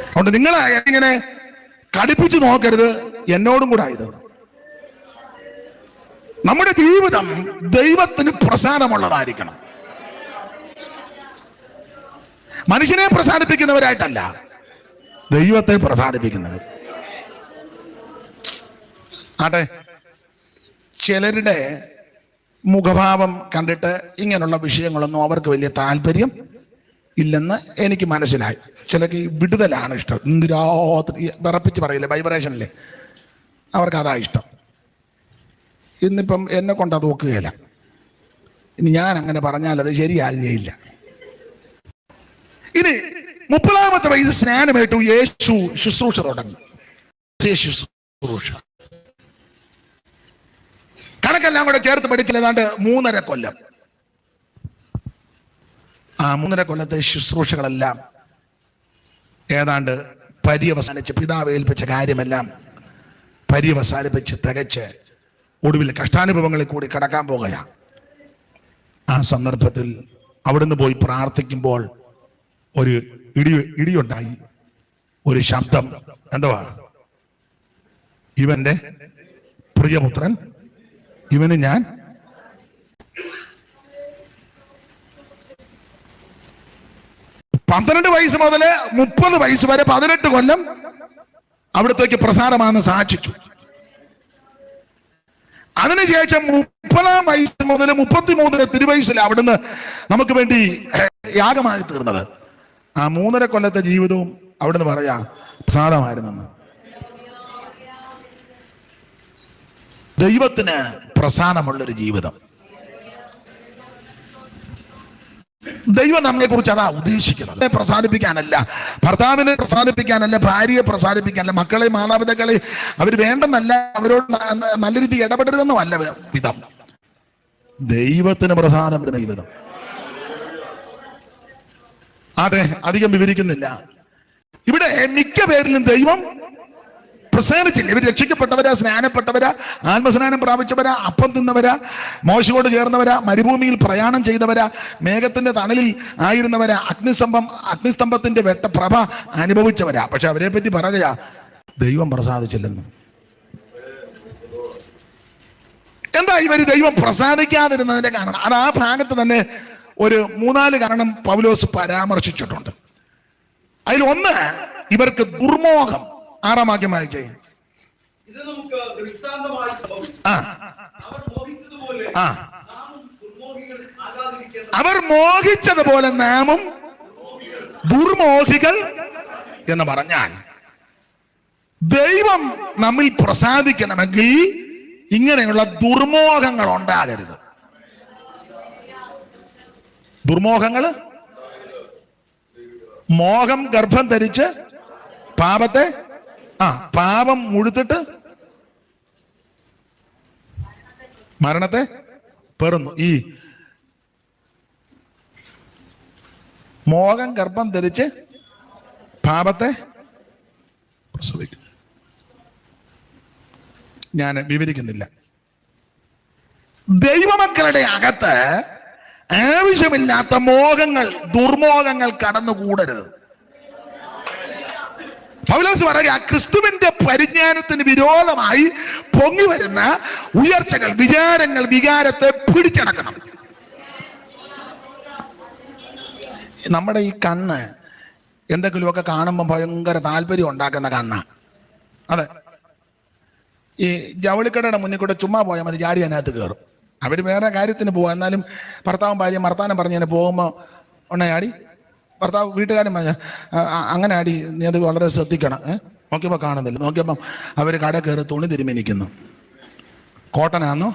അതുകൊണ്ട് നിങ്ങൾ ഇങ്ങനെ കടുപ്പിച്ചു നോക്കരുത്, എന്നോടും കൂടെ ഇത്. നമ്മുടെ ജീവിതം ദൈവത്തിന് പ്രസാദമുള്ളതായിരിക്കണം. മനുഷ്യനെ പ്രസാദിപ്പിക്കുന്നവരായിട്ടല്ല, ദൈവത്തെ പ്രസാദിപ്പിക്കുന്നവർ. ആട്ടെ, ചിലരുടെ മുഖഭാവം കണ്ടിട്ട് ഇങ്ങനെയുള്ള വിഷയങ്ങളൊന്നും അവർക്ക് വലിയ താല്പര്യം ഇല്ലെന്ന് എനിക്ക് മനസ്സിലായി. ചിലക്ക് വിടുതലാണ് ഇഷ്ടം. രാത്രി വിറപ്പിച്ച് പറയില്ലേ, വൈബ്രേഷനില്ലേ, അവർക്ക് അതാ ഇഷ്ടം. ഇന്നിപ്പം എന്നെ കൊണ്ട് അത് ഒക്കുകയില്ല. ഇനി ഞാൻ അങ്ങനെ പറഞ്ഞാൽ അത് ശരിയാകുകയില്ല. ഇനി 30-ാമത്തെ വയസ്സ് സ്നാനമേറ്റു, യേശു ശുശ്രൂഷ തുടങ്ങി. ശുശ്രൂഷ കണക്കെല്ലാം കൂടെ ചേർത്ത് പഠിച്ചില്ല, ഏതാണ്ട് 3.5 കൊല്ലം. ആ 3.5 കൊല്ലത്തെ ശുശ്രൂഷകളെല്ലാം ഏതാണ്ട് പര്യവസാനിച്ച്, പിതാവ് ഏൽപ്പിച്ച കാര്യമെല്ലാം പര്യവസാനിപ്പിച്ച് തികച്ച് ഒടുവിൽ കഷ്ടാനുഭവങ്ങളിൽ കൂടി കടക്കാൻ പോകുകയാണ്. ആ സന്ദർഭത്തിൽ അവിടുന്ന് പോയി പ്രാർത്ഥിക്കുമ്പോൾ ഒരു ഇടിയുണ്ടായി. ഒരു ശബ്ദം, എന്തുവാ? ഇവന്റെ പ്രിയപുത്രൻ, ഇവന് ഞാൻ. പന്ത്രണ്ട് വയസ്സ് മുതൽ 30 വയസ്സ് വരെ 18 കൊല്ലം അവിടത്തേക്ക് പ്രസാരമാണെന്ന് സാക്ഷിച്ചു. അതിനുശേഷം 30-ാം വയസ്സ് മുതൽ 33 തിരുവയസ്സിൽ അവിടുന്ന് നമുക്ക് വേണ്ടി യാഗമായി തീർന്നത്. ആ 3.5 കൊല്ലത്തെ ജീവിതവും അവിടുന്ന് പറയാ പ്രസാദമായിരുന്നെന്ന്. ദൈവത്തിന് പ്രസാദമുള്ളൊരു ജീവിതം. ദൈവം നമ്മെ കുറിച്ച് അതാ ഉദ്ദേശിക്കുന്നത്. പ്രസാദിപ്പിക്കാനല്ല, ഭർത്താവിനെ പ്രസാദിപ്പിക്കാനല്ല, ഭാര്യയെ പ്രസാദിപ്പിക്കാനല്ല, മക്കളെ മാതാപിതാക്കളെ അവർ വേണ്ടെന്നല്ല, അവരോട് നല്ല രീതി ഇടപെടരുതെന്നും അല്ല വിധം. ദൈവത്തിന് പ്രസാദം വരുന്ന ജീവിതം. അതെ, അധികം വിവരിക്കുന്നില്ല. ഇവിടെ മിക്ക പേരിലും ദൈവം പ്രസാദിച്ചില്ല. ഇവർ രക്ഷിക്കപ്പെട്ടവരാ, സ്നാനപ്പെട്ടവരാ, ആത്മസ്നാനം പ്രാപിച്ചവരാ, അപ്പം തിന്നവരാ, മോശയോട് ചേർന്നവരാ, മരുഭൂമിയിൽ പ്രയാണം ചെയ്തവരാ, മേഘത്തിന്റെ തണലിൽ ആയിരുന്നവരാ, അഗ്നിസ്തംഭത്തിന്റെ വെട്ടപ്രഭ അനുഭവിച്ചവരാ. പക്ഷെ അവരെ പറ്റി പറയാ ദൈവം പ്രസാദിച്ചില്ലെന്ന്. എന്താ ഇവര് ദൈവം പ്രസാദിക്കാതിരുന്നതിന്റെ കാരണം? അത് ആ ഭാഗത്ത് തന്നെ ഒരു 3-4 കാരണം പൗലോസ് പരാമർശിച്ചിട്ടുണ്ട്. അതിലൊന്ന് ഇവർക്ക് ദുർമോഹം. 6-ാം വാക്യം വായിച്ചേ. അവർ മോഹിച്ചതുപോലെ നാമും ദുർമോഹികൾ എന്ന് പറഞ്ഞാൽ, ദൈവം നമ്മിൽ പ്രസാദിക്കണമെങ്കിൽ ഇങ്ങനെയുള്ള ദുർമോഹങ്ങൾ ഉണ്ടാകരുത്. ദുർമോഹങ്ങള്, മോഹം ഗർഭം ധരിച്ച് പാപത്തെ പാപം മുഴുത്തിട്ട് മരണത്തെ പേറുന്നു. ഈ മോഹം ഗർഭം ധരിച്ച് പാപത്തെ പ്രസവിക്കും. ഞാൻ വിവരിക്കുന്നില്ല. ദൈവമക്കളുടെ അകത്ത് ആവശ്യമില്ലാത്ത മോഹങ്ങൾ, ദുർമോഹങ്ങൾ കടന്നുകൂടരുത്. പൗലോസ് പറയുക, ക്രിസ്തുവിന്റെ പരിജ്ഞാനത്തിന് വിരോധമായി പൊങ്ങി വരുന്ന ഉയർച്ചകൾ, വിചാരങ്ങൾ, വികാരത്തെ പിടിച്ചടക്കണം. നമ്മുടെ ഈ കണ്ണ് എന്തെങ്കിലുമൊക്കെ കാണുമ്പോൾ ഭയങ്കര താല്പര്യം ഉണ്ടാക്കുന്ന കണ്ണ. അതെ, ഈ ജവളിക്കടയുടെ മുന്നിൽ കൂടെ ചുമ്മാ പോയാൽ മതി, ചാടി അതിനകത്ത് കയറും. അവർ വേറെ കാര്യത്തിന് പോവാ, എന്നാലും ഭർത്താവും ഭാര്യ വർത്താനം പറഞ്ഞതിന് പോകുമ്പോൾ ഉണ്ണയാടി, ഭർത്താവ് വീട്ടുകാരൻ അങ്ങനെ ആടി, നീ അത് വളരെ ശ്രദ്ധിക്കണം. നോക്കിയപ്പോൾ കാണുന്നില്ല, നോക്കിയപ്പം അവർ കട കയറി തുണി തിരുമി നിൽക്കുന്നു. കോട്ടനാന്നോ